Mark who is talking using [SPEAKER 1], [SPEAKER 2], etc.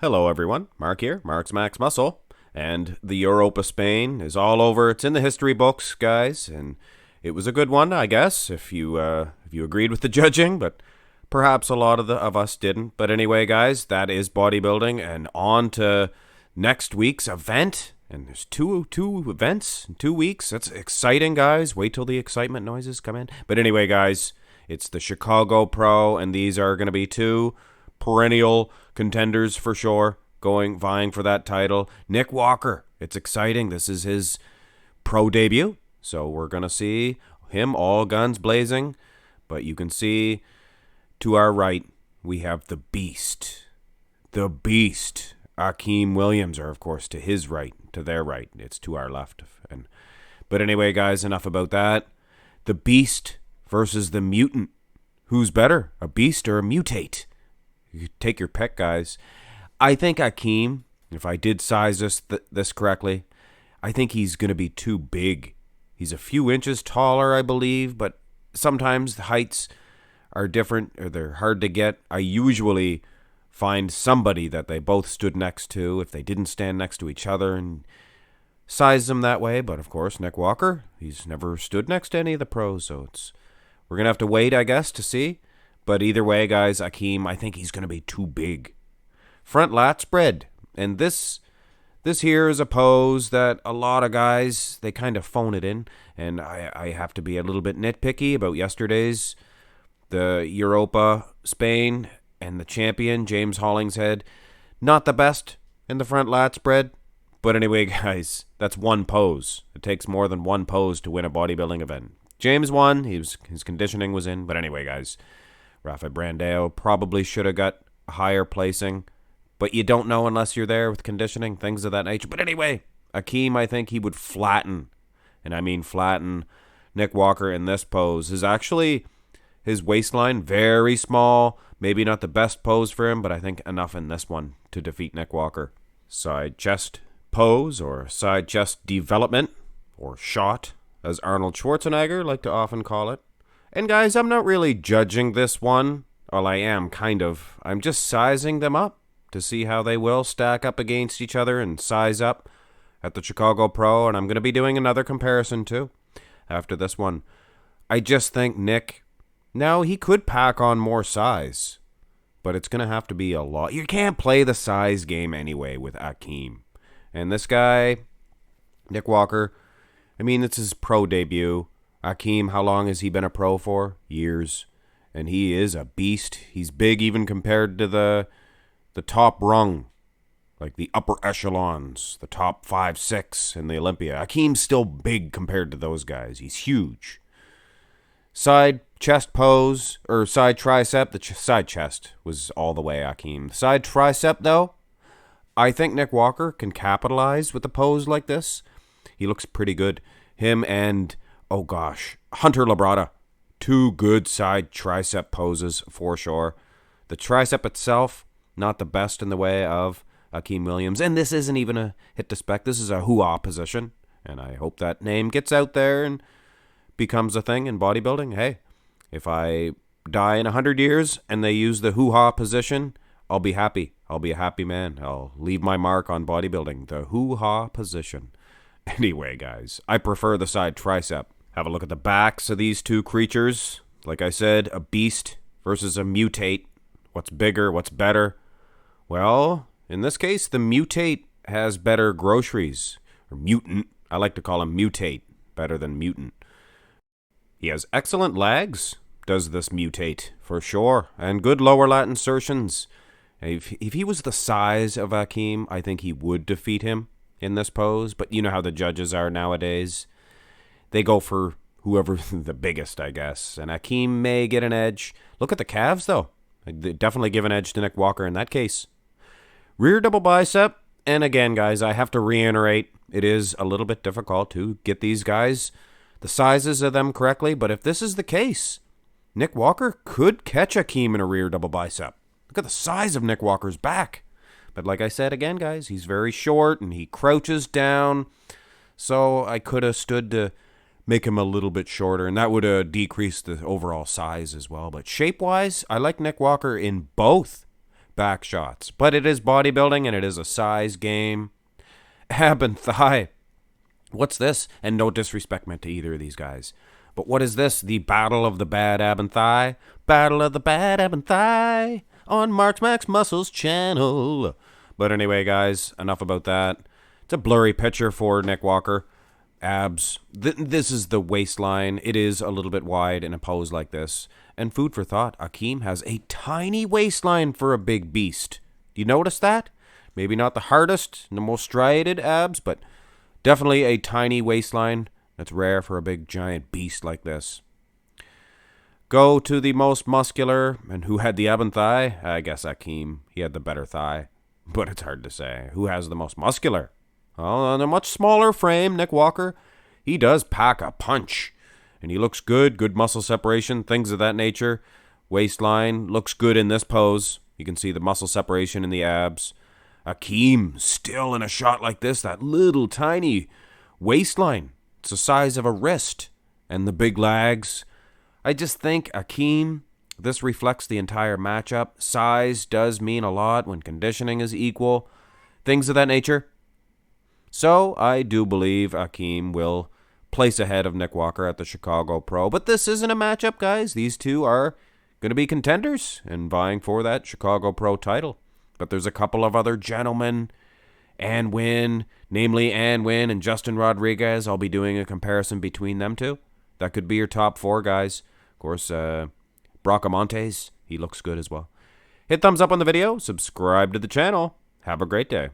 [SPEAKER 1] Hello, everyone. Mark here, Marx Max Muscle, and the Europa Spain is all over. It's in the history books, guys, and it was a good one, I guess, if you agreed with the judging, but perhaps a lot of us didn't. But anyway, guys, that is bodybuilding, and on to next week's event. And there's two events in 2 weeks. That's exciting, guys. Wait till the excitement noises come in. But anyway, guys, it's the Chicago Pro, and these are going to be two perennial contenders for sure, vying for that title. Nick Walker, it's exciting. This is his pro debut, so we're going to see him all guns blazing. But you can see to our right, we have the beast. Akim Williams, or of course to his right, to their right. It's to our left. But anyway, guys, enough about that. The beast versus the mutant. Who's better, a beast or a mutate? You take your pick, guys. I think Akim, if I did size this correctly, I think he's going to be too big. He's a few inches taller, I believe, but sometimes the heights are different or they're hard to get. I usually find somebody that they both stood next to if they didn't stand next to each other and size them that way. But of course, Nick Walker, he's never stood next to any of the pros, so we're going to have to wait, I guess, to see. But either way, guys, Akim, I think he's going to be too big. Front lat spread. And this here is a pose that a lot of guys, they kind of phone it in. And I have to be a little bit nitpicky about yesterday's, the Europa Spain, and the champion, James Hollingshead. Not the best in the front lat spread. But anyway, guys, that's one pose. It takes more than one pose to win a bodybuilding event. James won. His conditioning was in. But anyway, guys, Rafa Brandao probably should have got a higher placing, but you don't know unless you're there with conditioning, things of that nature. But anyway, Akim, I think he would flatten, and I mean flatten, Nick Walker in this pose. His waistline, very small, maybe not the best pose for him, but I think enough in this one to defeat Nick Walker. Side chest pose, or side chest development, or shot, as Arnold Schwarzenegger like to often call it. And guys, I'm not really judging this one. Well, I am, kind of. I'm just sizing them up to see how they will stack up against each other and size up at the Chicago Pro. And I'm going to be doing another comparison too after this one. I just think Nick, now he could pack on more size, but it's going to have to be a lot. You can't play the size game anyway with Akim. And this guy, Nick Walker, I mean, it's his pro debut. Akim, how long has he been a pro for? Years. And he is a beast. He's big even compared to the top rung, like the upper echelons, the top 5, 6 in the Olympia. Akim's still big compared to those guys. He's huge. Side chest pose, or side tricep. The side chest was all the way Akim. The side tricep, though, I think Nick Walker can capitalize with a pose like this. He looks pretty good. Him and, oh gosh, Hunter Labrada. Two good side tricep poses for sure. The tricep itself, not the best in the way of Akim Williams. And this isn't even a hit to spec. This is a hoo-ah position. And I hope that name gets out there and becomes a thing in bodybuilding. Hey, if I die in 100 years and they use the hoo-ha position, I'll be happy. I'll be a happy man. I'll leave my mark on bodybuilding. The hoo-ha position. Anyway, guys, I prefer the side tricep. Have a look at the backs of these two creatures. Like I said, a beast versus a mutate. What's bigger? What's better? Well, in this case, the mutate has better groceries. Or mutant. I like to call him mutate. Better than mutant. He has excellent legs, does this mutate, for sure. And good lower lat insertions. If he was the size of Akim, I think he would defeat him in this pose. But you know how the judges are nowadays. They go for whoever the biggest, I guess. And Akim may get an edge. Look at the calves, though. They definitely give an edge to Nick Walker in that case. Rear double bicep. And again, guys, I have to reiterate, it is a little bit difficult to get these guys, the sizes of them correctly. But if this is the case, Nick Walker could catch Akim in a rear double bicep. Look at the size of Nick Walker's back. But like I said again, guys, he's very short and he crouches down. So I could have stood to make him a little bit shorter, and that would have decreased the overall size as well. But shape-wise, I like Nick Walker in both back shots. But it is bodybuilding, and it is a size game. Ab and thigh. What's this? And no disrespect meant to either of these guys. But what is this? The battle of the bad ab and thigh? Battle of the bad ab and thigh on Marx Max Muscles channel. But anyway, guys, enough about that. It's a blurry picture for Nick Walker. Abs. This is the waistline. It is a little bit wide in a pose like this. And food for thought, Akim has a tiny waistline for a big beast. Do you notice that? Maybe not the hardest, the most striated abs, but definitely a tiny waistline. That's rare for a big giant beast like this. Go to the most muscular, and who had the ab and thigh? I guess Akim. He had the better thigh, but it's hard to say. Who has the most muscular? Well, on a much smaller frame, Nick Walker, he does pack a punch. And he looks good, good muscle separation, things of that nature. Waistline looks good in this pose. You can see the muscle separation in the abs. Akim, still in a shot like this, that little tiny waistline. It's the size of a wrist. And the big legs. I just think Akim, this reflects the entire matchup. Size does mean a lot when conditioning is equal. Things of that nature. So I do believe Akim will place ahead of Nick Walker at the Chicago Pro. But this isn't a matchup, guys. These two are going to be contenders and vying for that Chicago Pro title. But there's a couple of other gentlemen, Ann Wynn, namely Ann Wynn and Justin Rodriguez. I'll be doing a comparison between them two. That could be your top four guys. Of course, Bracamontes, he looks good as well. Hit thumbs up on the video, subscribe to the channel. Have a great day.